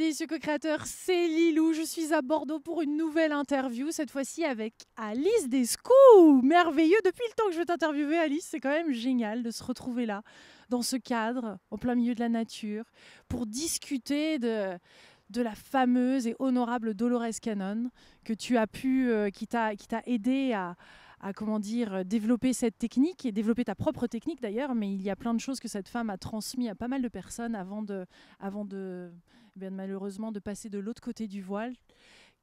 Alice, co-créateur, c'est Lilou. Je suis à Bordeaux pour une nouvelle interview, cette fois-ci avec Alice Descous. Merveilleux, depuis le temps que je veux t'interviewer, Alice, c'est quand même génial de se retrouver là, dans ce cadre, en plein milieu de la nature, pour discuter de la fameuse et honorable Dolores Cannon, que tu as pu, qui t'a aidé à comment dire, développer cette technique et développer ta propre technique d'ailleurs, mais il y a plein de choses que cette femme a transmis à pas mal de personnes avant de eh bien, malheureusement de passer de l'autre côté du voile.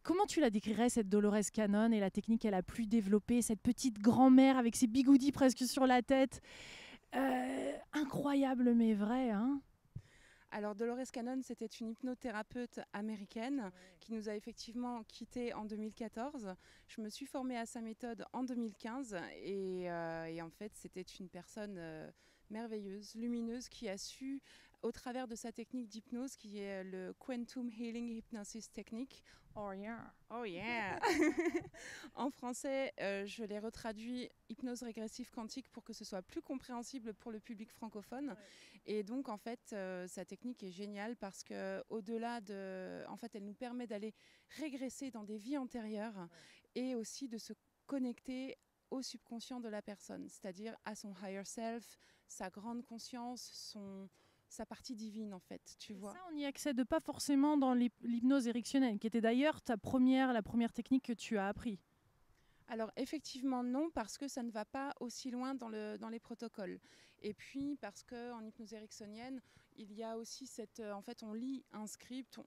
Comment tu la décrirais, cette Dolores Cannon, et la technique qu'elle a pu développer, cette petite grand-mère avec ses bigoudis presque sur la tête, incroyable mais vrai, hein? Alors Dolores Cannon, c'était une hypnothérapeute américaine qui nous a effectivement quittés en 2014. Je me suis formée à sa méthode en 2015 et en fait c'était une personne merveilleuse, lumineuse, qui a su, au travers de sa technique d'hypnose qui est le Quantum Healing Hypnosis Technique. Oh yeah. Oh yeah. En français, je l'ai retraduit hypnose régressive quantique pour que ce soit plus compréhensible pour le public francophone. Ouais. Et donc, en fait, sa technique est géniale parce que, au-delà de, en fait, elle nous permet d'aller régresser dans des vies antérieures, ouais, et aussi de se connecter au subconscient de la personne, c'est-à-dire à son higher self, sa grande conscience, sa partie divine, en fait, tu vois. Ça, on n'y accède pas forcément dans l'hypnose érectionnelle, qui était d'ailleurs la première technique que tu as appris. Alors effectivement non, parce que ça ne va pas aussi loin dans les protocoles. Et puis parce qu'en hypnose ericksonienne, il y a aussi en fait on lit un script,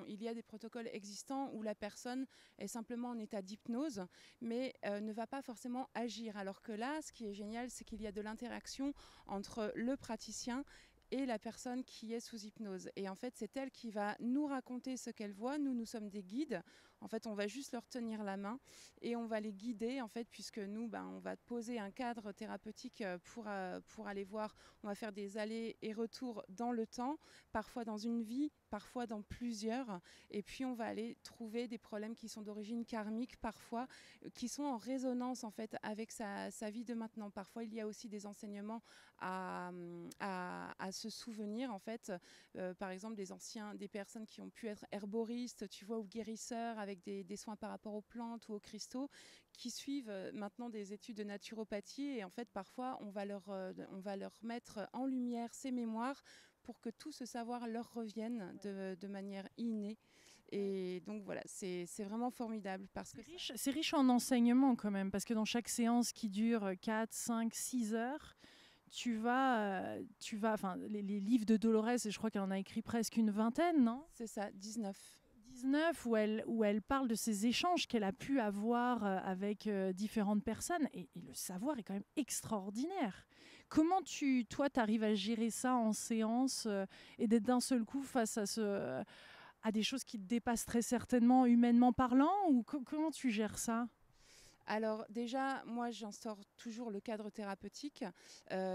il y a des protocoles existants où la personne est simplement en état d'hypnose, mais ne va pas forcément agir. Alors que là, ce qui est génial, c'est qu'il y a de l'interaction entre le praticien et la personne qui est sous hypnose. Et en fait, c'est elle qui va nous raconter ce qu'elle voit. Nous sommes des guides. En fait, on va juste leur tenir la main et on va les guider, en fait, puisque nous, on va poser un cadre thérapeutique pour aller voir. On va faire des allers et retours dans le temps, parfois dans une vie, parfois dans plusieurs. Et puis, on va aller trouver des problèmes qui sont d'origine karmique, parfois, qui sont en résonance, en fait, avec sa vie de maintenant. Parfois, il y a aussi des enseignements à se souvenir, en fait, par exemple des personnes qui ont pu être herboristes, tu vois, ou guérisseurs avec des soins par rapport aux plantes ou aux cristaux, qui suivent maintenant des études de naturopathie, et en fait parfois on va leur mettre en lumière ces mémoires pour que tout ce savoir leur revienne de manière innée. Et donc voilà, c'est vraiment formidable. Parce que c'est riche en enseignements quand même, parce que dans chaque séance qui dure 4, 5, 6 heures, enfin, les livres de Dolores, et je crois qu'elle en a écrit presque une vingtaine, non? C'est ça, 19. 19, où elle parle de ces échanges qu'elle a pu avoir avec différentes personnes, et le savoir est quand même extraordinaire. Comment toi, tu arrives à gérer ça en séance et d'être d'un seul coup face à des choses qui te dépassent très certainement, humainement parlant, ou comment tu gères ça? Alors déjà, moi j'instaure toujours le cadre thérapeutique.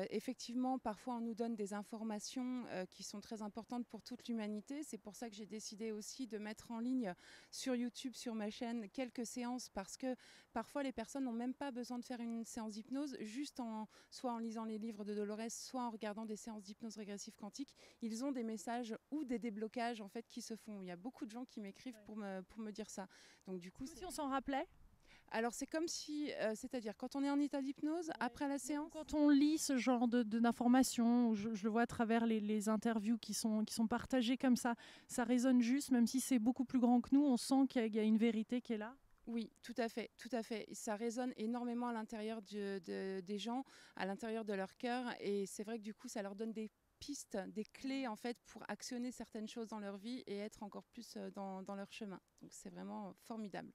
Effectivement, parfois on nous donne des informations qui sont très importantes pour toute l'humanité. C'est pour ça que j'ai décidé aussi de mettre en ligne sur YouTube, sur ma chaîne, quelques séances, parce que parfois les personnes n'ont même pas besoin de faire une séance d'hypnose, juste soit en lisant les livres de Dolores, soit en regardant des séances d'hypnose régressive quantique. Ils ont des messages ou des déblocages, en fait, qui se font. Il y a beaucoup de gens qui m'écrivent pour me dire ça. Donc du coup, si on s'en rappelait? Alors c'est comme si, c'est-à-dire quand on est en état d'hypnose, ouais, après la séance. Quand on lit ce genre d'informations, je le vois à travers les interviews qui sont partagées comme ça résonne juste, même si c'est beaucoup plus grand que nous, on sent qu'il y a une vérité qui est là. Oui, tout à fait, tout à fait. Ça résonne énormément à l'intérieur des gens, à l'intérieur de leur cœur, et c'est vrai que du coup ça leur donne des pistes, des clés, en fait, pour actionner certaines choses dans leur vie et être encore plus dans leur chemin. Donc c'est vraiment formidable.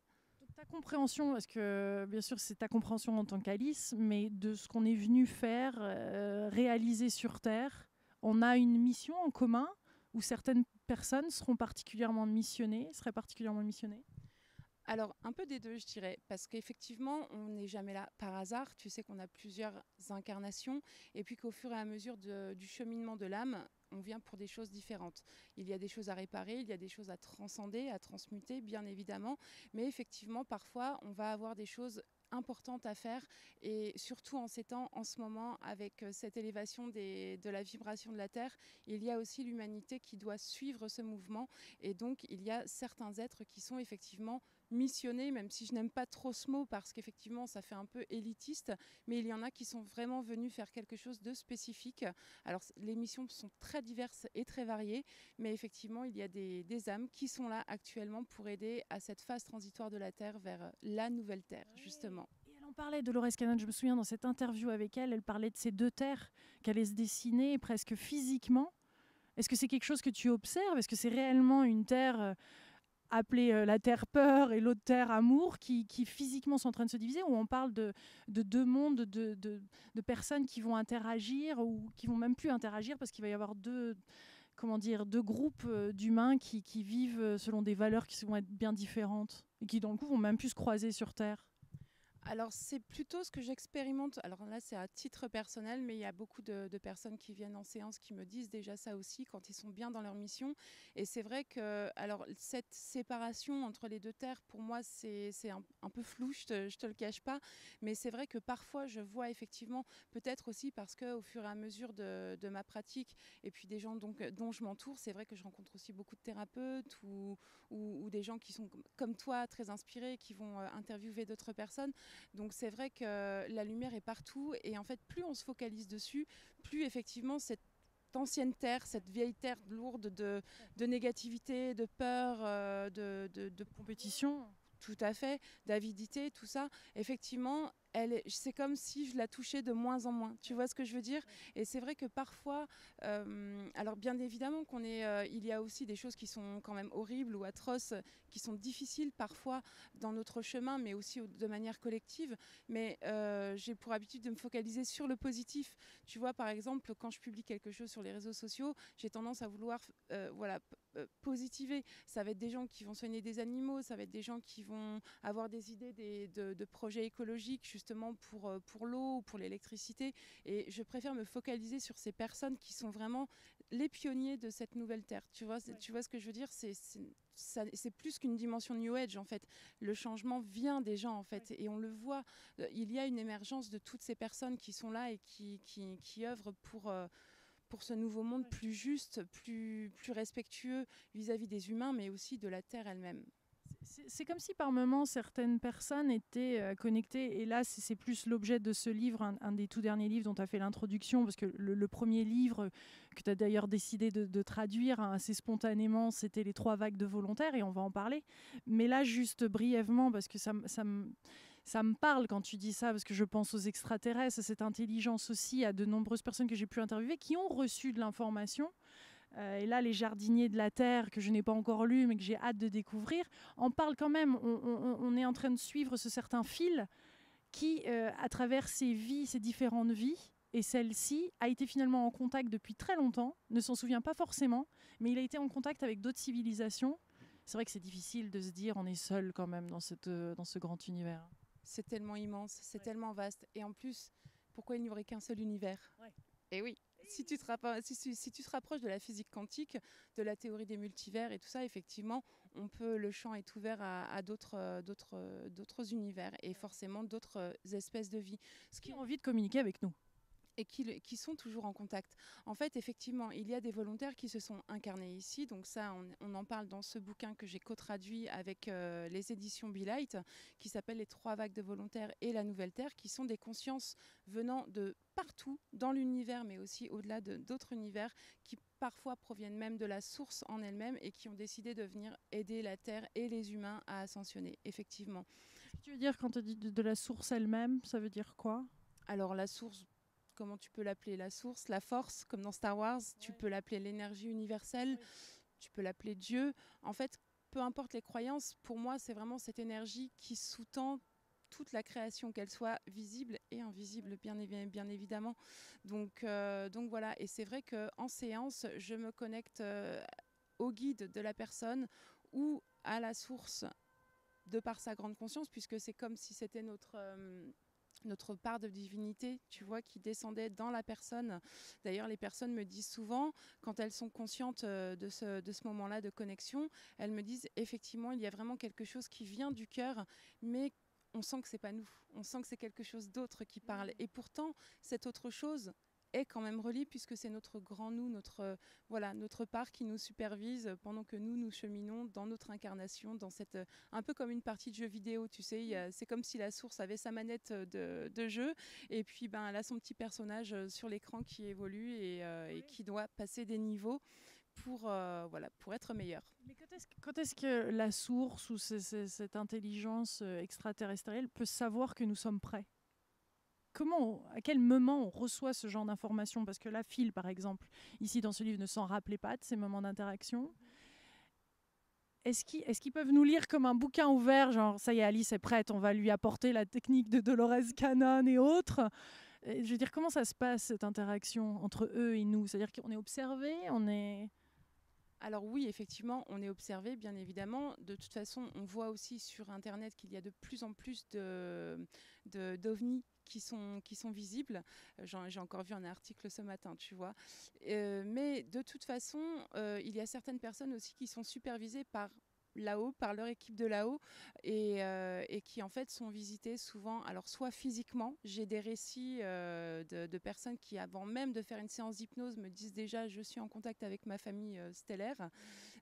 Ta compréhension, parce que bien sûr c'est ta compréhension en tant qu'Alice, mais de ce qu'on est venu faire, réaliser sur Terre, on a une mission en commun où certaines personnes seraient particulièrement missionnées. Alors, un peu des deux, je dirais, parce qu'effectivement, on n'est jamais là par hasard. Tu sais qu'on a plusieurs incarnations, et puis qu'au fur et à mesure du cheminement de l'âme, on vient pour des choses différentes. Il y a des choses à réparer, il y a des choses à transcender, à transmuter, bien évidemment, mais effectivement, parfois, on va avoir des choses importante à faire, et surtout en ces temps, en ce moment, avec cette élévation de la vibration de la Terre, il y a aussi l'humanité qui doit suivre ce mouvement, et donc il y a certains êtres qui sont effectivement missionnés, même si je n'aime pas trop ce mot parce qu'effectivement ça fait un peu élitiste, mais il y en a qui sont vraiment venus faire quelque chose de spécifique. Alors les missions sont très diverses et très variées, mais effectivement il y a des âmes qui sont là actuellement pour aider à cette phase transitoire de la Terre vers la nouvelle Terre, justement. Et elle en parlait, Dolores Cannon, je me souviens dans cette interview avec elle, elle parlait de ces deux terres qui allaient se dessiner presque physiquement. Est-ce que c'est quelque chose que tu observes? Est-ce que c'est réellement une terre appelée la terre peur et l'autre terre amour qui physiquement sont en train de se diviser, ou on parle de deux mondes, de personnes qui vont interagir ou qui vont même plus interagir parce qu'il va y avoir deux groupes d'humains qui vivent selon des valeurs qui vont être bien différentes et qui dans le coup vont même plus se croiser sur Terre? Alors c'est plutôt ce que j'expérimente. Alors là c'est à titre personnel, mais il y a beaucoup de personnes qui viennent en séance qui me disent déjà ça aussi quand ils sont bien dans leur mission. Et c'est vrai que alors cette séparation entre les deux terres, pour moi c'est un peu flou, je te le cache pas. Mais c'est vrai que parfois je vois effectivement, peut-être aussi parce qu'au fur et à mesure de ma pratique et puis des gens dont je m'entoure, c'est vrai que je rencontre aussi beaucoup de thérapeutes ou des gens qui sont comme toi très inspirés, qui vont interviewer d'autres personnes. Donc c'est vrai que la lumière est partout, et en fait plus on se focalise dessus, plus effectivement cette ancienne terre, cette vieille terre lourde de négativité, de peur, de Compétition. tout à fait, d'avidité, tout ça, effectivement, c'est comme si je la touchais de moins en moins. Tu vois ce que je veux dire? Et c'est vrai que parfois, alors bien évidemment il y a aussi des choses qui sont quand même horribles ou atroces, qui sont difficiles parfois dans notre chemin, mais aussi de manière collective. Mais j'ai pour habitude de me focaliser sur le positif. Tu vois, par exemple, quand je publie quelque chose sur les réseaux sociaux, j'ai tendance à vouloir, positiver. Ça va être des gens qui vont soigner des animaux, ça va être des gens qui vont avoir des idées de projets écologiques justement pour l'eau ou pour l'électricité. Et je préfère me focaliser sur ces personnes qui sont vraiment les pionniers de cette nouvelle terre. Tu vois ce que je veux dire? C'est plus qu'une dimension New Age en fait. Le changement vient des gens en fait, et on le voit. Il y a une émergence de toutes ces personnes qui sont là et qui œuvrent pour ce nouveau monde plus juste, plus respectueux vis-à-vis des humains, mais aussi de la Terre elle-même. C'est comme si par moments certaines personnes étaient connectées, et là c'est plus l'objet de ce livre, un des tout derniers livres dont tu as fait l'introduction, parce que le premier livre que tu as d'ailleurs décidé de traduire assez spontanément, c'était Les 3 vagues de volontaires, et on va en parler. Mais là juste brièvement, parce que ça me parle quand tu dis ça, parce que je pense aux extraterrestres, à cette intelligence aussi, à de nombreuses personnes que j'ai pu interviewer qui ont reçu de l'information. Et là, Les jardiniers de la Terre, que je n'ai pas encore lu, mais que j'ai hâte de découvrir, en parlent quand même. On est en train de suivre ce certain fil qui, à travers ses vies, ses différentes vies, et celle-ci, a été finalement en contact depuis très longtemps, ne s'en souvient pas forcément, mais il a été en contact avec d'autres civilisations. C'est vrai que c'est difficile de se dire on est seul quand même dans ce grand univers. C'est tellement immense, c'est tellement vaste. Et en plus, pourquoi il n'y aurait qu'un seul univers? Et oui, si tu te rapproches de la physique quantique, de la théorie des multivers et tout ça, effectivement, le champ est ouvert à d'autres univers et forcément d'autres espèces de vie. Ce qui a envie de communiquer avec nous. Et qui sont toujours en contact. En fait, effectivement, il y a des volontaires qui se sont incarnés ici. Donc ça, on en parle dans ce bouquin que j'ai co-traduit avec les éditions Be Light, qui s'appelle Les 3 vagues de volontaires et la nouvelle Terre, qui sont des consciences venant de partout dans l'univers, mais aussi au-delà d'autres univers, qui parfois proviennent même de la source en elle-même et qui ont décidé de venir aider la Terre et les humains à ascensionner, effectivement. Qu'est-ce que tu veux dire quand tu dis de la source elle-même? Ça veut dire quoi? Alors la source, comment tu peux l'appeler? La source, la force, comme dans Star Wars, tu peux l'appeler l'énergie universelle, tu peux l'appeler Dieu. En fait, peu importe les croyances, pour moi, c'est vraiment cette énergie qui sous-tend toute la création, qu'elle soit visible et invisible, bien évidemment. Donc voilà, et c'est vrai qu'en séance, je me connecte au guide de la personne ou à la source de par sa grande conscience, puisque c'est comme si c'était notre part de divinité, tu vois, qui descendait dans la personne. D'ailleurs, les personnes me disent souvent, quand elles sont conscientes de ce moment-là de connexion, elles me disent effectivement, il y a vraiment quelque chose qui vient du cœur, mais on sent que c'est pas nous, on sent que c'est quelque chose d'autre qui parle. Et pourtant, cette autre chose est quand même reliée puisque c'est notre grand nous, notre part qui nous supervise pendant que nous cheminons dans notre incarnation, dans cette un peu comme une partie de jeu vidéo, tu sais, c'est comme si la source avait sa manette de jeu et puis elle a son petit personnage sur l'écran qui évolue et qui doit passer des niveaux pour être meilleur. Mais quand est-ce que la source ou cette intelligence extraterrestrielle peut savoir que nous sommes prêts? À quel moment on reçoit ce genre d'informations? Parce que la Phil, par exemple, ici dans ce livre, ne s'en rappelait pas de ces moments d'interaction. Est-ce qu'ils peuvent nous lire comme un bouquin ouvert, genre ça y est, Alice est prête, on va lui apporter la technique de Dolores Cannon et autres? Je veux dire, comment ça se passe cette interaction entre eux et nous? C'est-à-dire qu'on est observé, Alors oui, effectivement, on est observé, bien évidemment. De toute façon, on voit aussi sur Internet qu'il y a de plus en plus d'ovnis qui sont visibles. J'ai encore vu un article ce matin, tu vois. Mais de toute façon, il y a certaines personnes aussi qui sont supervisées là-haut, par leur équipe de là-haut, et qui en fait sont visitées souvent, alors soit physiquement, j'ai des récits de personnes qui avant même de faire une séance d'hypnose me disent déjà je suis en contact avec ma famille stellaire,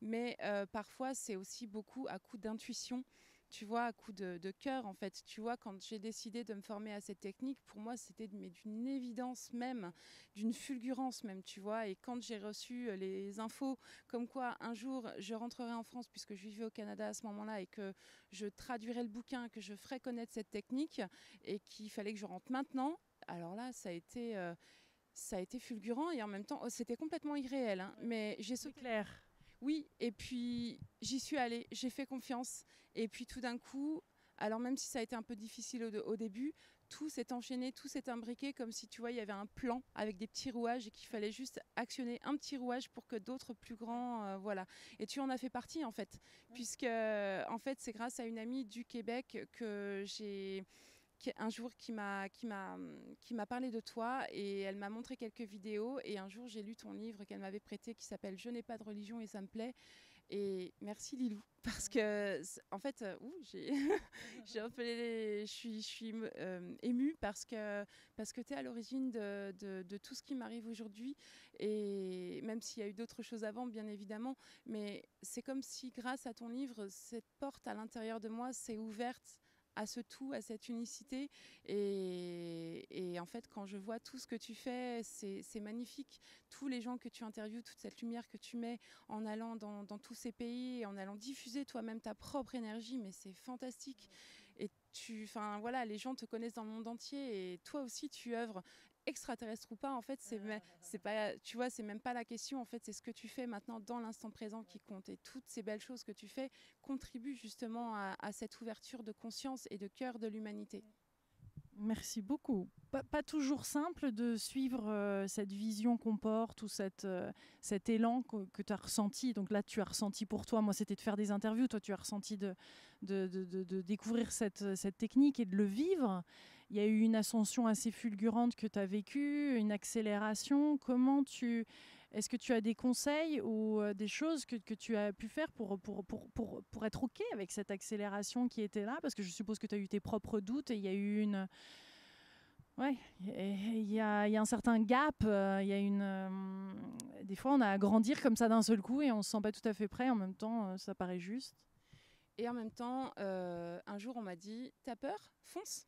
mais parfois c'est aussi beaucoup à coup d'intuition, tu vois, à coup de cœur en fait. Tu vois, quand j'ai décidé de me former à cette technique, pour moi c'était d'une évidence même, d'une fulgurance même, tu vois. Et quand j'ai reçu les infos comme quoi un jour je rentrerai en France puisque je vivais au Canada à ce moment-là et que je traduirais le bouquin, que je ferais connaître cette technique et qu'il fallait que je rentre maintenant, alors là ça a été fulgurant et en même temps c'était complètement irréel, hein, mais j'ai sauté. clair. Oui, et puis j'y suis allée, j'ai fait confiance. Et puis tout d'un coup, alors même si ça a été un peu difficile au début, tout s'est enchaîné, tout s'est imbriqué comme si tu vois, il y avait un plan avec des petits rouages et qu'il fallait juste actionner un petit rouage pour que d'autres plus grands, voilà. Et tu en as fait partie en fait, puisque en fait c'est grâce à une amie du Québec que j'ai un jour qui m'a parlé de toi et elle m'a montré quelques vidéos et un jour j'ai lu ton livre qu'elle m'avait prêté qui s'appelle Je n'ai pas de religion et ça me plaît. Et merci Lilou parce que en fait j'ai un peu je suis émue parce que tu es à l'origine de tout ce qui m'arrive aujourd'hui, et même s'il y a eu d'autres choses avant bien évidemment, mais c'est comme si grâce à ton livre cette porte à l'intérieur de moi s'est ouverte à ce tout, à cette unicité. Et en fait, quand je vois tout ce que tu fais, c'est magnifique. Tous les gens que tu interviews, toute cette lumière que tu mets en allant dans tous ces pays, en allant diffuser toi-même ta propre énergie, mais c'est fantastique. Et enfin voilà, les gens te connaissent dans le monde entier et toi aussi tu œuvres, extraterrestre ou pas. En fait, c'est pas, tu vois, c'est même pas la question. En fait, c'est ce que tu fais maintenant dans l'instant présent qui compte. Et toutes ces belles choses que tu fais contribuent justement à cette ouverture de conscience et de cœur de l'humanité. Merci beaucoup. Pas toujours simple de suivre cette vision qu'on porte ou cet élan que tu as ressenti. Donc là, tu as ressenti pour toi. Moi, c'était de faire des interviews. Toi, tu as ressenti de découvrir cette technique et de le vivre. Il y a eu une ascension assez fulgurante que tu as vécue, une accélération. Est-ce que tu as des conseils ou des choses que tu as pu faire pour être OK avec cette accélération qui était là? Parce que je suppose que tu as eu tes propres doutes et il y a eu une... Ouais, il y a un certain gap. Il y a des fois, on a à grandir comme ça d'un seul coup et on ne se sent pas tout à fait prêt. En même temps, ça paraît juste. Et en même temps, un jour, on m'a dit « T'as peur ? Fonce !»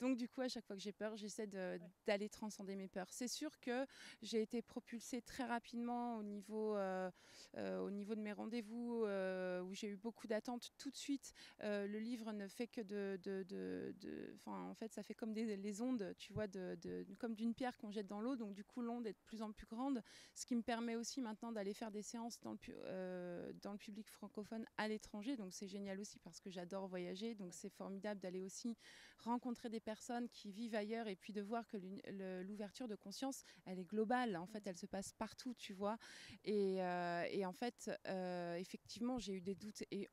Donc du coup, à chaque fois que j'ai peur, j'essaie d'aller transcender mes peurs. C'est sûr que j'ai été propulsée très rapidement au niveau de mes rendez-vous, où j'ai eu beaucoup d'attentes tout de suite. Le livre ne fait que en fait, ça fait comme les ondes, tu vois, comme d'une pierre qu'on jette dans l'eau. Donc du coup, l'onde est de plus en plus grande, ce qui me permet aussi maintenant d'aller faire des séances dans le public francophone à l'étranger. Donc c'est génial aussi parce que j'adore voyager. Donc c'est formidable d'aller aussi rencontrer des personnes qui vivent ailleurs et puis de voir que l'ouverture de conscience, elle est globale. En fait, elle se passe partout, tu vois. Et en fait, effectivement, j'ai eu des doutes et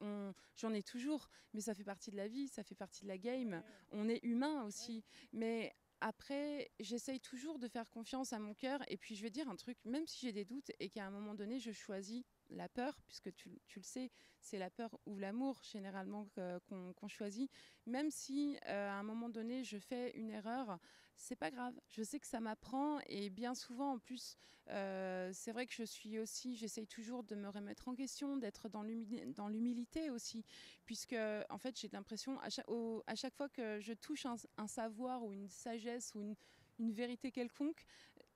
j'en ai toujours, mais ça fait partie de la vie, ça fait partie de la game. On est humain aussi. Mais après, j'essaye toujours de faire confiance à mon cœur. Et puis, je vais dire un truc, même si j'ai des doutes et qu'à un moment donné, je choisis la peur, puisque tu le sais, c'est la peur ou l'amour généralement qu'on choisit. Même si à un moment donné je fais une erreur, c'est pas grave. Je sais que ça m'apprend et bien souvent en plus, c'est vrai que j'essaye toujours de me remettre en question, d'être dans l'humilité aussi, puisque en fait j'ai l'impression à chaque fois que je touche un savoir ou une sagesse ou une vérité quelconque,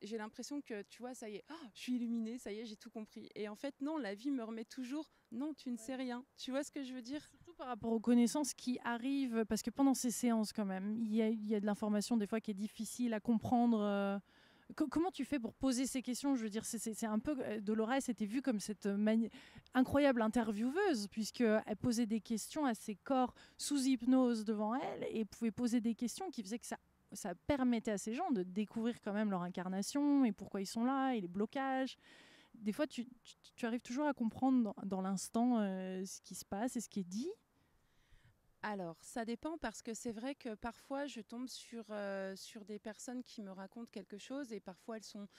j'ai l'impression que, tu vois, ça y est, oh, je suis illuminée, ça y est, j'ai tout compris. Et en fait, non, la vie me remet toujours, non, tu ne sais rien. Tu vois ce que je veux dire? Surtout par rapport aux connaissances qui arrivent, parce que pendant ces séances, quand même, il y a de l'information des fois qui est difficile à comprendre. Comment tu fais pour poser ces questions? Je veux dire, c'est un peu. Dolores était vue comme cette incroyable intervieweuse, puisqu'elle posait des questions à ses corps sous hypnose devant elle et pouvait poser des questions qui faisaient que ça permettait à ces gens de découvrir quand même leur incarnation et pourquoi ils sont là et les blocages. Des fois, tu arrives toujours à comprendre dans l'instant ce qui se passe et ce qui est dit. Alors, ça dépend parce que c'est vrai que parfois je tombe sur des personnes qui me racontent quelque chose et parfois elles sont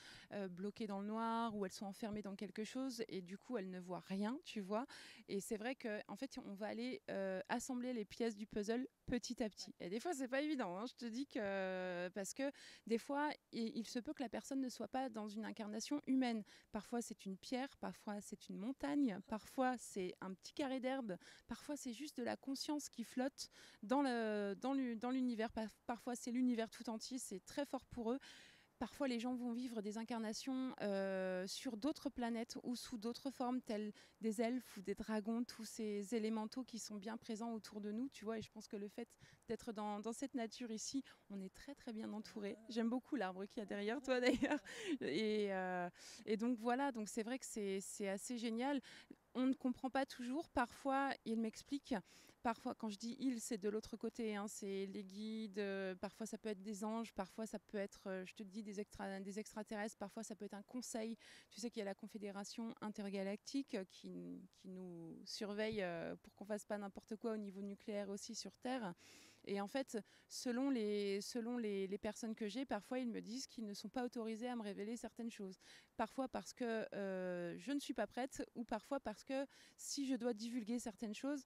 bloquées dans le noir ou elles sont enfermées dans quelque chose et du coup elles ne voient rien, tu vois. Et c'est vrai qu'en fait on va aller assembler les pièces du puzzle petit à petit. Et des fois c'est pas évident, hein, je te dis que parce que des fois il se peut que la personne ne soit pas dans une incarnation humaine. Parfois c'est une pierre, parfois c'est une montagne, parfois c'est un petit carré d'herbe. Parfois, c'est juste de la conscience qui flotte dans l'univers. Parfois, c'est l'univers tout entier. C'est très fort pour eux. Parfois, les gens vont vivre des incarnations sur d'autres planètes ou sous d'autres formes, telles des elfes ou des dragons, tous ces élémentaux qui sont bien présents autour de nous, tu vois. Et je pense que le fait d'être dans cette nature ici, on est très très bien entouré. J'aime beaucoup l'arbre qu'il y a derrière toi d'ailleurs. Et donc voilà, donc c'est vrai que c'est assez génial. On ne comprend pas toujours. Parfois, il m'explique. Parfois, quand je dis il, c'est de l'autre côté, hein, c'est les guides. Parfois, ça peut être des anges. Parfois, ça peut être, je te dis, des extraterrestres. Parfois, ça peut être un conseil. Tu sais qu'il y a la Confédération intergalactique qui nous surveille pour qu'on fasse pas n'importe quoi au niveau nucléaire aussi sur Terre. Et en fait, selon les personnes que j'ai, parfois ils me disent qu'ils ne sont pas autorisés à me révéler certaines choses. Parfois parce que je ne suis pas prête, ou parfois parce que si je dois divulguer certaines choses,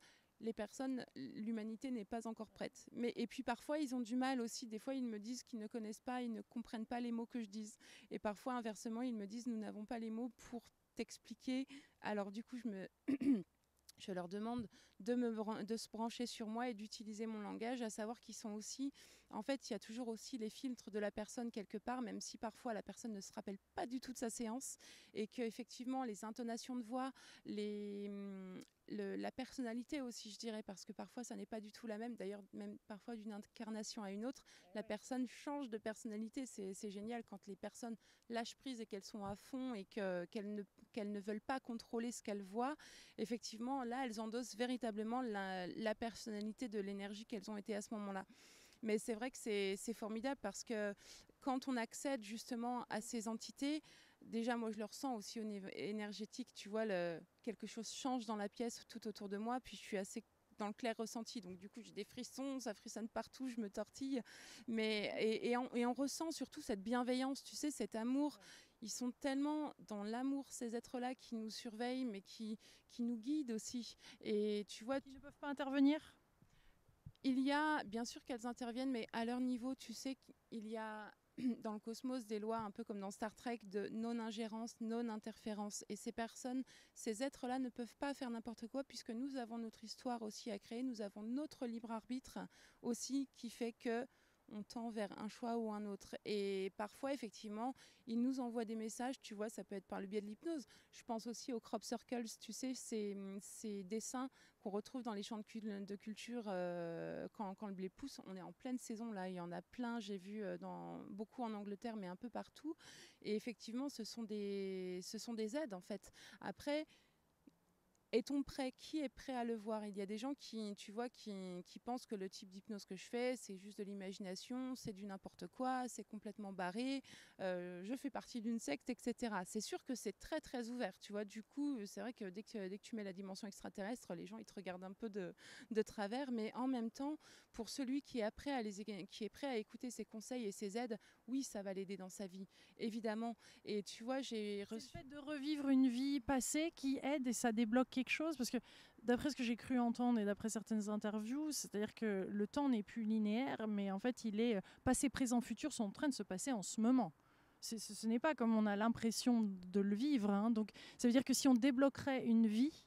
l'humanité n'est pas encore prête. Et puis parfois ils ont du mal aussi. Des fois ils me disent qu'ils ne connaissent pas, ils ne comprennent pas les mots que je dis. Et parfois inversement ils me disent nous n'avons pas les mots pour t'expliquer. Alors du coup je leur demande de se brancher sur moi et d'utiliser mon langage, à savoir qu'ils sont aussi, en fait, il y a toujours aussi les filtres de la personne quelque part, même si parfois la personne ne se rappelle pas du tout de sa séance, et que effectivement les intonations de voix, la personnalité aussi, je dirais, parce que parfois ça n'est pas du tout la même. D'ailleurs, même parfois d'une incarnation à une autre, la personne change de personnalité. C'est génial quand les personnes lâchent prise et qu'elles sont à fond et qu'elles ne veulent pas contrôler ce qu'elles voient. Effectivement, là, elles endossent véritablement la personnalité de l'énergie qu'elles ont été à ce moment-là. Mais c'est vrai que c'est formidable parce que quand on accède justement à ces entités, déjà moi je le ressens aussi au niveau énergétique, tu vois, quelque chose change dans la pièce tout autour de moi, puis je suis assez dans le clair ressenti, donc du coup j'ai des frissons, ça frissonne partout, je me tortille, et on ressent surtout cette bienveillance, tu sais, cet amour. Ils sont tellement dans l'amour, ces êtres-là qui nous surveillent, mais qui nous guident aussi. Et tu vois, Ils ne peuvent pas intervenir. il y a bien sûr qu'elles interviennent, mais à leur niveau, tu sais qu'il y a dans le cosmos des lois un peu comme dans Star Trek de non-ingérence, non-interférence. Et ces personnes, ces êtres-là ne peuvent pas faire n'importe quoi puisque nous avons notre histoire aussi à créer, nous avons notre libre arbitre aussi qui fait que on tend vers un choix ou un autre. Et parfois, effectivement, ils nous envoient des messages, tu vois, ça peut être par le biais de l'hypnose. Je pense aussi aux crop circles, tu sais, ces dessins qu'on retrouve dans les champs de culture quand le blé pousse. On est en pleine saison là, il y en a plein, j'ai vu beaucoup en Angleterre, mais un peu partout. Et effectivement, ce sont des aides en fait. Après, est-on prêt? Qui est prêt à le voir? Il y a des gens qui, tu vois, qui pensent que le type d'hypnose que je fais, c'est juste de l'imagination, c'est du n'importe quoi, c'est complètement barré, je fais partie d'une secte, etc. C'est sûr que c'est très très ouvert, tu vois. Du coup, c'est vrai que dès que tu mets la dimension extraterrestre, les gens ils te regardent un peu de travers, mais en même temps, pour celui qui est prêt à écouter ses conseils et ses aides, oui, ça va l'aider dans sa vie, évidemment. Et tu vois, j'ai C'est le reçu. fait de revivre une vie passée qui aide et ça débloque quelque chose. Parce que d'après ce que j'ai cru entendre et d'après certaines interviews, c'est-à-dire que le temps n'est plus linéaire, mais en fait, il est passé, présent, futur sont en train de se passer en ce moment. Ce n'est pas comme on a l'impression de le vivre, hein. Donc, ça veut dire que si on débloquerait une vie,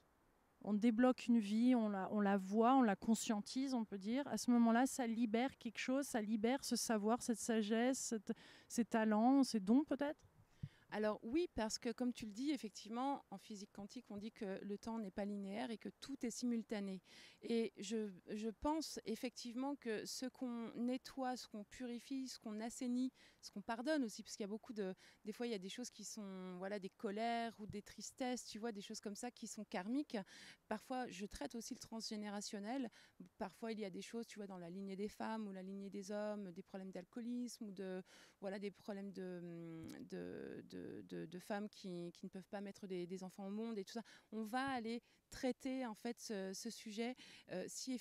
on débloque une vie, on la voit, on la conscientise, on peut dire. À ce moment-là, ça libère quelque chose, ça libère ce savoir, cette sagesse, ces talents, ces dons peut-être. Alors oui, parce que comme tu le dis, effectivement, en physique quantique, on dit que le temps n'est pas linéaire et que tout est simultané. Et je pense effectivement que ce qu'on nettoie, ce qu'on purifie, ce qu'on assainit, ce qu'on pardonne aussi, parce qu'il y a beaucoup de... Des fois, il y a des choses qui sont, voilà, des colères ou des tristesses, tu vois, des choses comme ça qui sont karmiques. Parfois, je traite aussi le transgénérationnel. Parfois, il y a des choses, tu vois, dans la lignée des femmes ou la lignée des hommes, des problèmes d'alcoolisme ou de voilà, des problèmes de femmes qui ne peuvent pas mettre des enfants au monde et tout ça. On va aller traiter en fait ce sujet si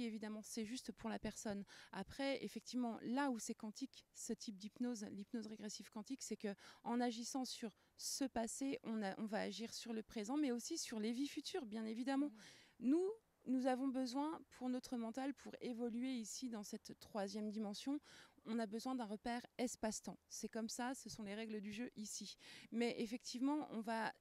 évidemment c'est juste pour la personne. Après, effectivement, là où c'est quantique, ce type d'hypnose, l'hypnose régressive quantique, c'est que en agissant sur ce passé, on va agir sur le présent, mais aussi sur les vies futures, bien évidemment. Nous, nous avons besoin, pour notre mental, pour évoluer ici dans cette troisième dimension, on a besoin d'un repère espace-temps. C'est comme ça, ce sont les règles du jeu ici. Mais effectivement, on va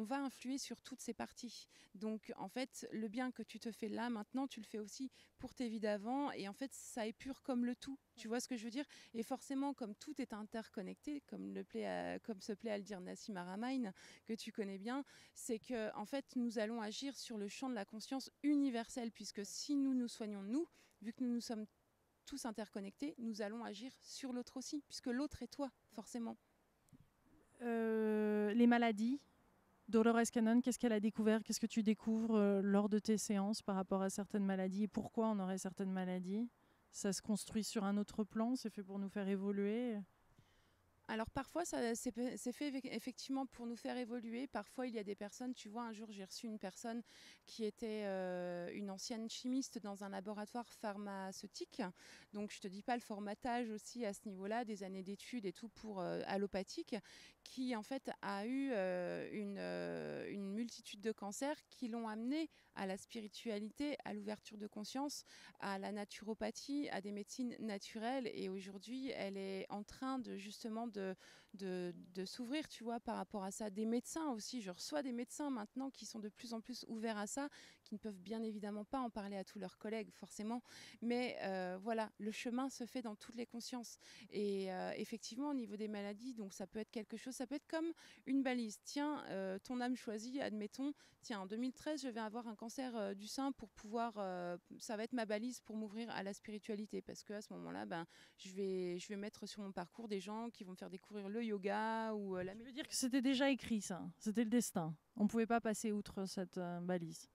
influer sur toutes ces parties. Donc, en fait, le bien que tu te fais là, maintenant, tu le fais aussi pour tes vies d'avant. Et en fait, ça épure comme le tout. Tu vois ce que je veux dire? Et forcément, comme tout est interconnecté, comme se plaît à le dire Nassim Haramein, que tu connais bien, c'est que en fait, nous allons agir sur le champ de la conscience universelle, puisque si nous nous soignons nous, vu que nous sommes tous interconnectés, nous allons agir sur l'autre aussi, puisque l'autre est toi, forcément. Les maladies, Dolores Cannon, qu'est-ce qu'elle a découvert? Qu'est-ce que tu découvres lors de tes séances par rapport à certaines maladies et pourquoi on aurait certaines maladies? Ça se construit sur un autre plan, c'est fait pour nous faire évoluer. Alors parfois, c'est fait effectivement pour nous faire évoluer. Parfois, il y a des personnes, tu vois, un jour j'ai reçu une personne qui était une ancienne chimiste dans un laboratoire pharmaceutique. Donc je te dis pas le formatage aussi à ce niveau-là, des années d'études et tout pour allopathique, qui en fait a eu une multitude de cancers qui l'ont amené à la spiritualité, à l'ouverture de conscience, à la naturopathie, à des médecines naturelles. Et aujourd'hui, elle est en train de justement de s'ouvrir, tu vois, par rapport à ça. Des médecins aussi, je reçois des médecins maintenant qui sont de plus en plus ouverts à ça, qui ne peuvent bien évidemment pas en parler à tous leurs collègues, forcément. Mais voilà, le chemin se fait dans toutes les consciences. Et effectivement, au niveau des maladies, donc ça peut être quelque chose, ça peut être comme une balise. Tiens, ton âme choisie, admettons, tiens, en 2013, je vais avoir un cancer du sein pour pouvoir, ça va être ma balise pour m'ouvrir à la spiritualité. Parce qu'à ce moment-là, ben, je vais mettre sur mon parcours des gens qui vont me faire découvrir le yoga ou la Tu veux dire que c'était déjà écrit, ça? C'était le destin. On ne pouvait pas passer outre cette balise.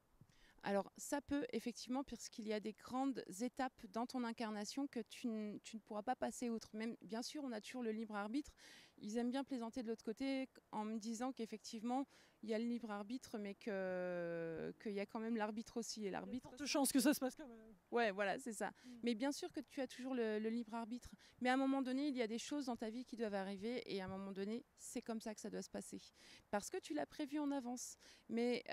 Alors, ça peut effectivement, puisqu'il y a des grandes étapes dans ton incarnation que tu ne pourras pas passer outre. Même, bien sûr, on a toujours le libre arbitre. Ils aiment bien plaisanter de l'autre côté en me disant qu'effectivement, il y a le libre arbitre, mais qu'il y a quand même l'arbitre aussi. Et l'arbitre. Il y a de chances que ça se passe quand même. Ouais, voilà, c'est ça. Mais bien sûr que tu as toujours le libre arbitre. Mais à un moment donné, il y a des choses dans ta vie qui doivent arriver. Et à un moment donné, c'est comme ça que ça doit se passer. Parce que tu l'as prévu en avance. Mais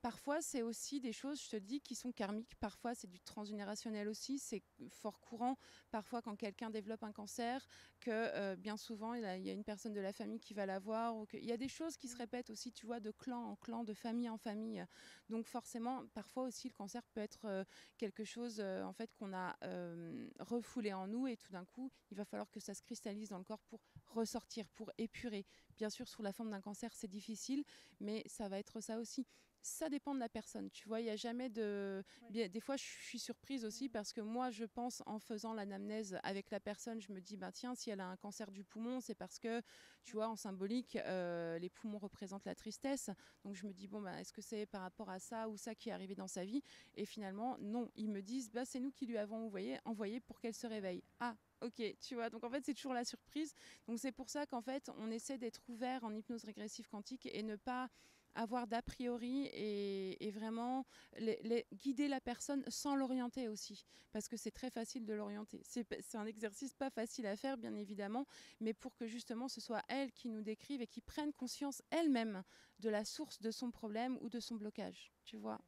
parfois, c'est aussi des choses, je te dis, qui sont karmiques. Parfois, c'est du transgénérationnel aussi. C'est fort courant. Parfois, quand quelqu'un développe un cancer, que bien souvent, il y a une personne de la famille qui va l'avoir. Il y a des choses qui se répètent aussi, tu vois, de clan en clan, de famille en famille. Donc forcément, parfois aussi, le cancer peut être quelque chose en fait qu'on a refoulé en nous et tout d'un coup, il va falloir que ça se cristallise dans le corps pour ressortir, pour épurer. Bien sûr, sous la forme d'un cancer, c'est difficile, mais ça va être ça aussi. Ça dépend de la personne, tu vois, il n'y a jamais de... Bien, des fois, je suis surprise aussi parce que moi, je pense, en faisant l'anamnèse avec la personne, je me dis, bah, tiens, si elle a un cancer du poumon, c'est parce que, tu vois, en symbolique, les poumons représentent la tristesse. Donc, je me dis, bon, bah, est-ce que c'est par rapport à ça ou ça qui est arrivé dans sa vie? Et finalement, non, ils me disent, bah, c'est nous qui lui avons envoyé pour qu'elle se réveille. Ah, ok, tu vois, donc en fait, c'est toujours la surprise. Donc, c'est pour ça qu'en fait, on essaie d'être ouvert en hypnose régressive quantique et ne pas avoir d'a priori et vraiment guider la personne sans l'orienter aussi. Parce que c'est très facile de l'orienter. C'est un exercice pas facile à faire, bien évidemment, mais pour que justement ce soit elle qui nous décrive et qui prenne conscience elle-même de la source de son problème ou de son blocage. Tu vois.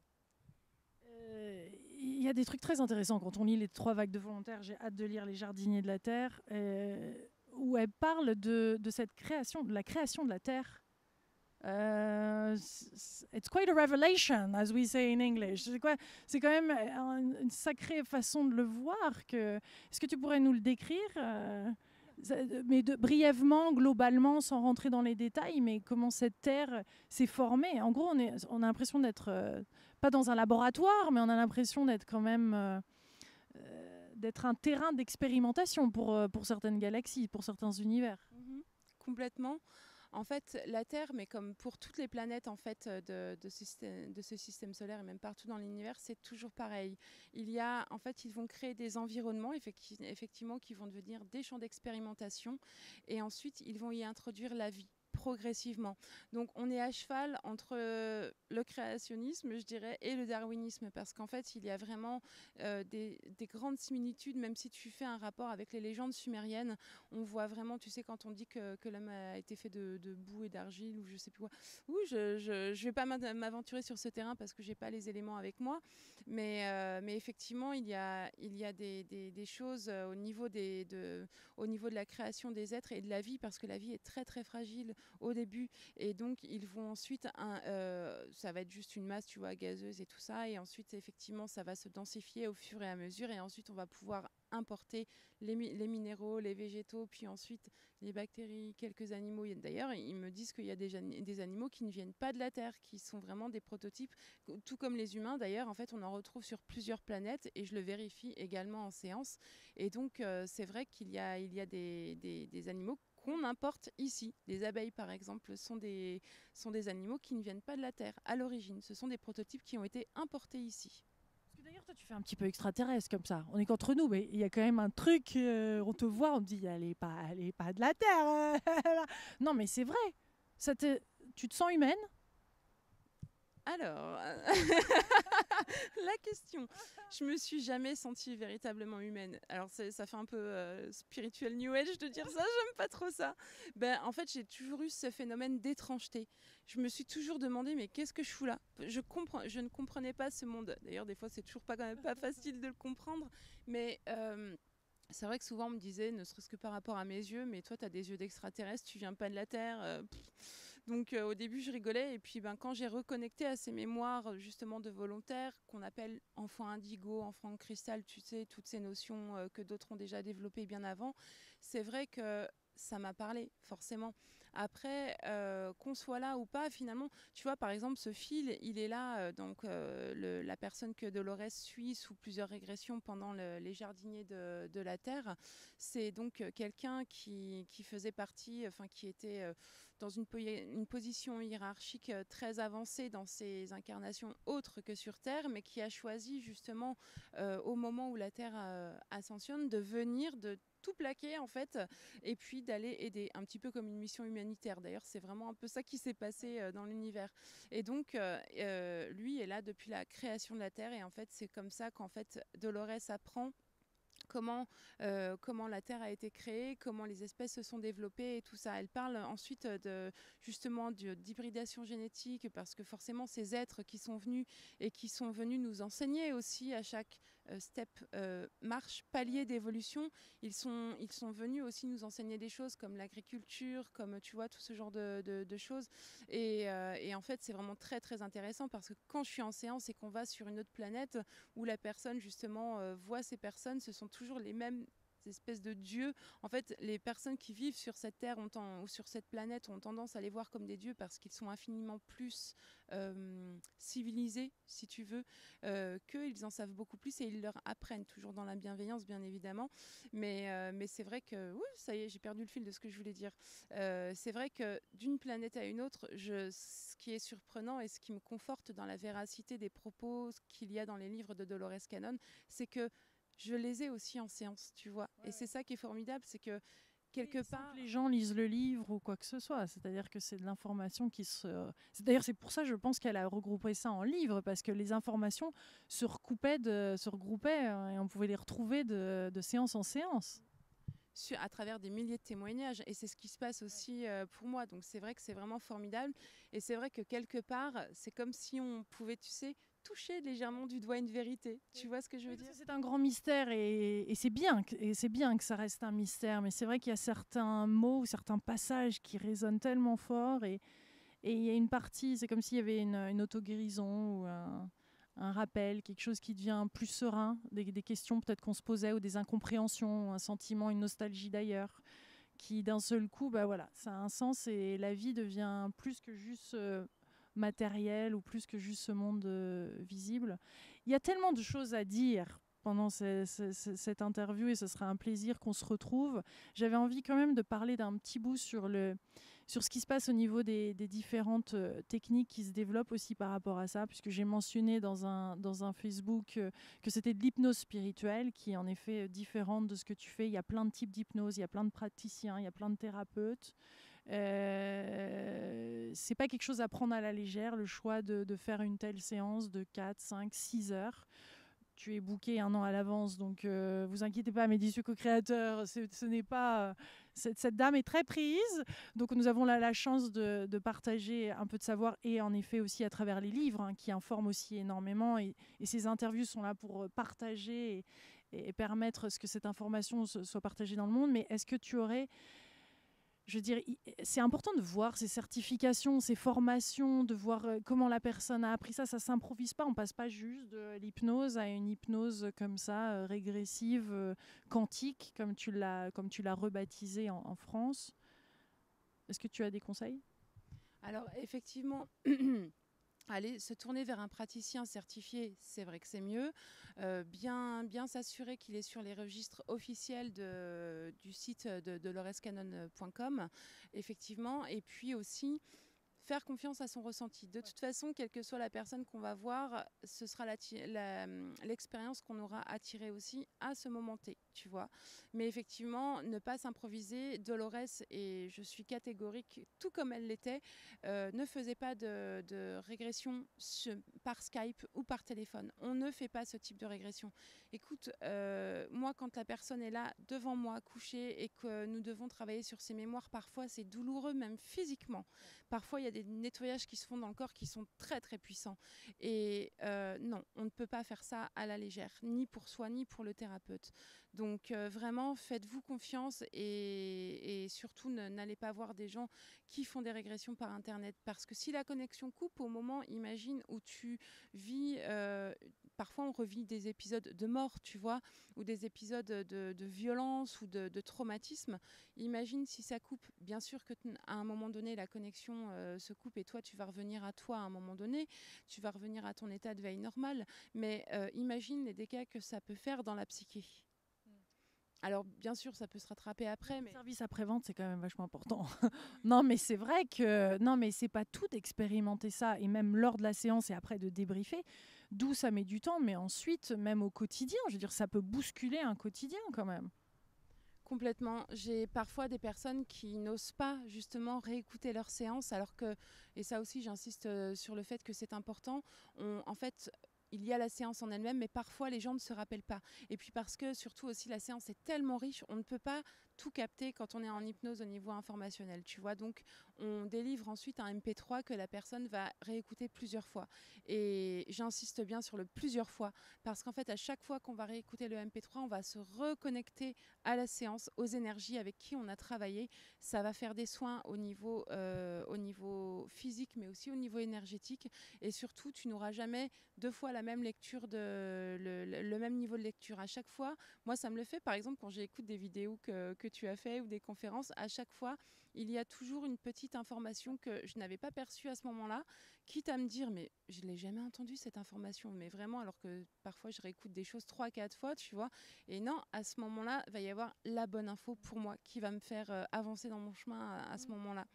Il y a des trucs très intéressants quand on lit les 3 vagues de volontaires. J'ai hâte de lire Les Jardiniers de la Terre, où elle parle de cette création, de la création de la Terre. It's quite a revelation, as we say in English. C'est quand même une sacrée façon de le voir. Est-ce que tu pourrais nous le décrire mais brièvement, globalement, sans rentrer dans les détails, mais comment cette terre s'est formée? En gros, on a l'impression d'être, pas dans un laboratoire, mais on a l'impression d'être quand même d'être un terrain d'expérimentation pour certaines galaxies, pour certains univers. Complètement. En fait, la Terre, mais comme pour toutes les planètes en fait, de ce système solaire et même partout dans l'univers, c'est toujours pareil. En fait, ils vont créer des environnements effectivement qui vont devenir des champs d'expérimentation et ensuite ils vont y introduire la vie progressivement. Donc on est à cheval entre le créationnisme, je dirais, et le darwinisme, parce qu'en fait, il y a vraiment des grandes similitudes, même si tu fais un rapport avec les légendes sumériennes, on voit vraiment, tu sais, quand on dit que l'homme a été fait de boue et d'argile, ou je sais plus quoi, je vais pas m'aventurer sur ce terrain parce que j'ai pas les éléments avec moi, mais effectivement, il y a des choses au niveau de la création des êtres et de la vie, parce que la vie est très très fragile au début, et donc ils vont ensuite ça va être juste une masse, tu vois, gazeuse et tout ça, et ensuite effectivement ça va se densifier au fur et à mesure, et ensuite on va pouvoir importer les minéraux, les végétaux, puis ensuite les bactéries, quelques animaux. D'ailleurs, ils me disent qu'il y a des animaux qui ne viennent pas de la Terre, qui sont vraiment des prototypes, tout comme les humains. D'ailleurs, en fait, on en retrouve sur plusieurs planètes, et je le vérifie également en séance. Et donc, c'est vrai qu'il y a des animaux qu'on importe ici. Les abeilles, par exemple, sont des animaux qui ne viennent pas de la Terre à l'origine. Ce sont des prototypes qui ont été importés ici. Parce que d'ailleurs, toi, tu fais un petit peu extraterrestre comme ça. On est qu'entre nous, mais il y a quand même un truc. On te voit, on te dit, elle est pas de la Terre. Non, mais c'est vrai. Tu te sens humaine? Alors, la question. Je me suis jamais sentie véritablement humaine. Alors, ça fait un peu spirituel New Age de dire ça, j'aime pas trop ça. Ben, en fait, j'ai toujours eu ce phénomène d'étrangeté. Je me suis toujours demandé, mais qu'est-ce que je fous là? Je ne comprenais pas ce monde. D'ailleurs, des fois, c'est toujours quand même pas facile de le comprendre. Mais c'est vrai que souvent, on me disait, ne serait-ce que par rapport à mes yeux, mais toi, tu as des yeux d'extraterrestre, tu viens pas de la Terre. Donc au début, je rigolais. Et puis quand j'ai reconnecté à ces mémoires justement de volontaires, qu'on appelle enfant indigo, enfant cristal, tu sais, toutes ces notions que d'autres ont déjà développées bien avant, c'est vrai que ça m'a parlé, forcément. Après, qu'on soit là ou pas, finalement, tu vois, par exemple, ce fil, il est là, la personne que Dolores suit sous plusieurs régressions pendant les jardiniers de la Terre, c'est donc quelqu'un qui faisait partie, enfin, qui était dans une position hiérarchique très avancée dans ses incarnations autres que sur Terre, mais qui a choisi justement, au moment où la Terre ascensionne, de venir, de tout plaquer en fait, et puis d'aller aider, un petit peu comme une mission humanitaire. D'ailleurs, c'est vraiment un peu ça qui s'est passé dans l'univers. Et donc, lui est là depuis la création de la Terre, et en fait, c'est comme ça qu'en fait Dolores apprend comment la Terre a été créée, comment les espèces se sont développées et tout ça. Elle parle ensuite justement d'hybridation génétique, parce que forcément ces êtres qui sont venus et qui sont venus nous enseigner aussi à chaque step, marche, palier d'évolution, ils sont venus aussi nous enseigner des choses comme l'agriculture, comme tu vois, tout ce genre de choses. Et en fait, c'est vraiment très très intéressant, parce que quand je suis en séance et qu'on va sur une autre planète où la personne justement voit ces personnes, ce sont toujours les mêmes espèces de dieux. En fait, les personnes qui vivent sur cette terre ou sur cette planète ont tendance à les voir comme des dieux, parce qu'ils sont infiniment plus civilisés, si tu veux, qu'eux, ils en savent beaucoup plus et ils leur apprennent, toujours dans la bienveillance, bien évidemment. Mais c'est vrai que, oui, ça y est, j'ai perdu le fil de ce que je voulais dire. C'est vrai que d'une planète à une autre, ce qui est surprenant et ce qui me conforte dans la véracité des propos qu'il y a dans les livres de Dolores Cannon, c'est que je les ai aussi en séance, tu vois. Ouais. Et c'est ça qui est formidable, c'est que quelque part, les gens lisent le livre ou quoi que ce soit, c'est-à-dire que c'est de l'information qui se... D'ailleurs, c'est pour ça, je pense qu'elle a regroupé ça en livre, parce que les informations se regroupaient et on pouvait les retrouver de séance en séance. À travers des milliers de témoignages, et c'est ce qui se passe aussi pour moi, donc c'est vrai que c'est vraiment formidable, et c'est vrai que quelque part, c'est comme si on pouvait, tu sais, toucher légèrement du doigt une vérité. Tu vois ce que je veux dire ? C'est un grand mystère et c'est bien que ça reste un mystère. Mais c'est vrai qu'il y a certains mots ou certains passages qui résonnent tellement fort et il y a une partie, c'est comme s'il y avait une auto-guérison ou un rappel, quelque chose qui devient plus serein, des questions peut-être qu'on se posait ou des incompréhensions, un sentiment, une nostalgie d'ailleurs, qui d'un seul coup, bah voilà, ça a un sens et la vie devient plus que juste matériel ou plus que juste ce monde visible. Il y a tellement de choses à dire pendant cette interview et ce sera un plaisir qu'on se retrouve. J'avais envie quand même de parler d'un petit bout sur ce qui se passe au niveau des différentes techniques qui se développent aussi par rapport à ça, puisque j'ai mentionné dans un Facebook que c'était de l'hypnose spirituelle qui est en effet différente de ce que tu fais. Il y a plein de types d'hypnose, il y a plein de praticiens, il y a plein de thérapeutes. C'est pas quelque chose à prendre à la légère, le choix de faire une telle séance de 4, 5, 6 heures. Tu es booké 1 an à l'avance, donc vous inquiétez pas, mes 18 co-créateurs, ce n'est pas... cette dame est très prise, donc nous avons la chance de partager un peu de savoir, et en effet aussi à travers les livres, hein, qui informent aussi énormément, et ces interviews sont là pour partager et permettre que cette information soit partagée dans le monde. Mais est-ce que tu aurais... Je veux dire, c'est important de voir ces certifications, ces formations, de voir comment la personne a appris ça. Ça ne s'improvise pas. On ne passe pas juste de l'hypnose à une hypnose comme ça, régressive, quantique, comme tu l'as rebaptisée en France. Est-ce que tu as des conseils ? Alors, effectivement... Aller se tourner vers un praticien certifié, c'est vrai que c'est mieux. Bien s'assurer qu'il est sur les registres officiels du site de dolorescannon.com, effectivement. Et puis aussi faire confiance à son ressenti. De toute façon, quelle que soit la personne qu'on va voir, ce sera l'expérience qu'on aura attirée aussi à ce moment T, tu vois. Mais effectivement, ne pas s'improviser. Dolores, et je suis catégorique, tout comme elle l'était, ne faisait pas de régression par Skype ou par téléphone. On ne fait pas ce type de régression. Écoute, moi, quand la personne est là, devant moi, couchée, et que nous devons travailler sur ses mémoires, parfois c'est douloureux, même physiquement. Parfois, il y a des nettoyages qui se font dans le corps qui sont très, très puissants. Et non, on ne peut pas faire ça à la légère, ni pour soi, ni pour le thérapeute. Donc, vraiment, faites-vous confiance et surtout, n'allez pas voir des gens qui font des régressions par Internet. Parce que si la connexion coupe au moment, imagine, où tu vis... parfois, on revit des épisodes de mort, tu vois, ou des épisodes de violence ou de traumatisme. Imagine si ça coupe. Bien sûr qu'à un moment donné, la connexion se coupe et toi, tu vas revenir à toi à un moment donné. Tu vas revenir à ton état de veille normal. Mais imagine les dégâts que ça peut faire dans la psyché. Alors, bien sûr, ça peut se rattraper après. Le service après-vente, c'est quand même vachement important. Non, mais c'est vrai que... Non, mais c'est pas tout d'expérimenter ça. Et même lors de la séance et après de débriefer, d'où ça met du temps. Mais ensuite, même au quotidien, je veux dire, ça peut bousculer un quotidien quand même. Complètement. J'ai parfois des personnes qui n'osent pas justement réécouter leur séance, alors que, et ça aussi j'insiste sur le fait que c'est important, en fait, il y a la séance en elle-même, mais parfois les gens ne se rappellent pas. Et puis parce que surtout aussi la séance est tellement riche, on ne peut pas tout capter quand on est en hypnose au niveau informationnel, tu vois. Donc on délivre ensuite un MP3 que la personne va réécouter plusieurs fois. Et j'insiste bien sur le plusieurs fois, parce qu'en fait à chaque fois qu'on va réécouter le MP3, on va se reconnecter à la séance, aux énergies avec qui on a travaillé. Ça va faire des soins au niveau physique, mais aussi au niveau énergétique. Et surtout, tu n'auras jamais 2 fois la même lecture, le même niveau de lecture. À chaque fois, moi, ça me le fait, par exemple, quand j'écoute des vidéos que tu as fait ou des conférences, à chaque fois, il y a toujours une petite information que je n'avais pas perçue à ce moment-là, quitte à me dire, mais je ne l'ai jamais entendue cette information, mais vraiment, alors que parfois je réécoute des choses 3-4 fois, tu vois. Et non, à ce moment-là, il va y avoir la bonne info pour moi qui va me faire avancer dans mon chemin à ce moment-là.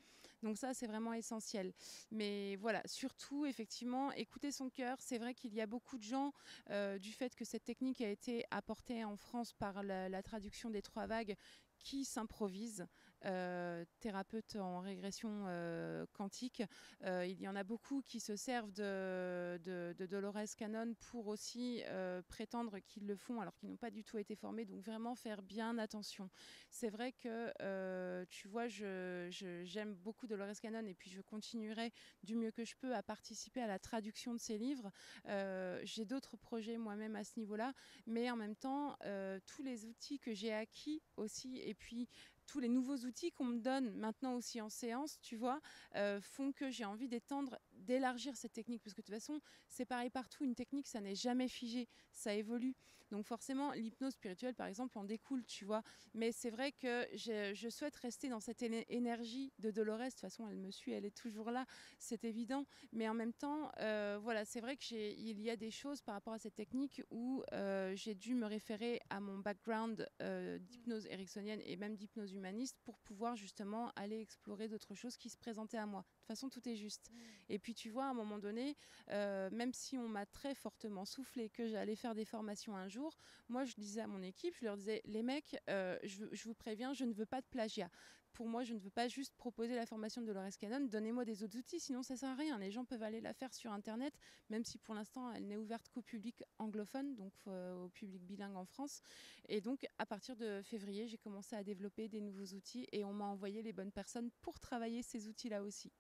Donc ça, c'est vraiment essentiel. Mais voilà, surtout, effectivement, écouter son cœur. C'est vrai qu'il y a beaucoup de gens, du fait que cette technique a été apportée en France par la traduction des 3 vagues, qui s'improvisent, thérapeutes en régression quantique. Il y en a beaucoup qui se servent de Dolores Cannon pour aussi prétendre qu'ils le font alors qu'ils n'ont pas du tout été formés. Donc vraiment faire bien attention. C'est vrai que, tu vois, j'aime beaucoup Dolores Cannon et puis je continuerai du mieux que je peux à participer à la traduction de ses livres. J'ai d'autres projets moi-même à ce niveau-là, mais en même temps, tous les outils que j'ai acquis aussi, et puis tous les nouveaux outils qu'on me donne maintenant aussi en séance, tu vois, font que j'ai envie d'élargir cette technique. Parce que de toute façon, c'est pareil partout. Une technique, ça n'est jamais figé, ça évolue. Donc forcément, l'hypnose spirituelle, par exemple, en découle, tu vois. Mais c'est vrai que je souhaite rester dans cette énergie de Dolores. De toute façon, elle me suit, elle est toujours là, c'est évident. Mais en même temps, voilà, c'est vrai qu'il y a des choses par rapport à cette technique où j'ai dû me référer à mon background d'hypnose ericksonienne et même d'hypnose humaniste pour pouvoir justement aller explorer d'autres choses qui se présentaient à moi. De toute façon, tout est juste. Et puis, tu vois, à un moment donné, même si on m'a très fortement soufflé que j'allais faire des formations un jour, moi, je disais à mon équipe, je leur disais, les mecs, je vous préviens, je ne veux pas de plagiat. Pour moi, je ne veux pas juste proposer la formation de Dolores Cannon, donnez-moi des autres outils, sinon ça sert à rien. Les gens peuvent aller la faire sur Internet, même si pour l'instant, elle n'est ouverte qu'au public anglophone, donc au public bilingue en France. Et donc, à partir de février, j'ai commencé à développer des nouveaux outils et on m'a envoyé les bonnes personnes pour travailler ces outils-là aussi.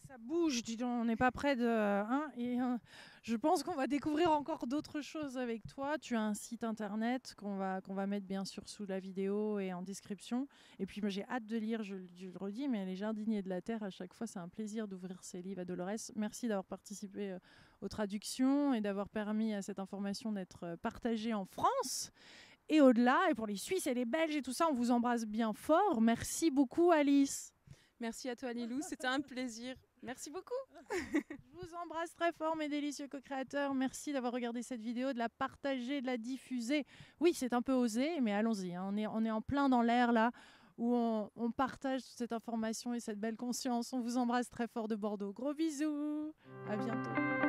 Ça bouge, dis donc, on n'est pas près de... je pense qu'on va découvrir encore d'autres choses avec toi. Tu as un site internet qu'on va mettre bien sûr sous la vidéo et en description. Et puis moi j'ai hâte de lire, je le redis, mais Les Jardiniers de la Terre, à chaque fois c'est un plaisir d'ouvrir ces livres à Dolores. Merci d'avoir participé aux traductions et d'avoir permis à cette information d'être partagée en France et au-delà. Et pour les Suisses et les Belges et tout ça, on vous embrasse bien fort. Merci beaucoup Alice. Merci à toi Lilou, c'était un plaisir. Merci beaucoup. Je vous embrasse très fort mes délicieux co-créateurs. Merci d'avoir regardé cette vidéo, de la partager, de la diffuser. Oui, c'est un peu osé, mais allons-y. Hein. On est en plein dans l'air là où on partage toute cette information et cette belle conscience. On vous embrasse très fort de Bordeaux. Gros bisous. À bientôt.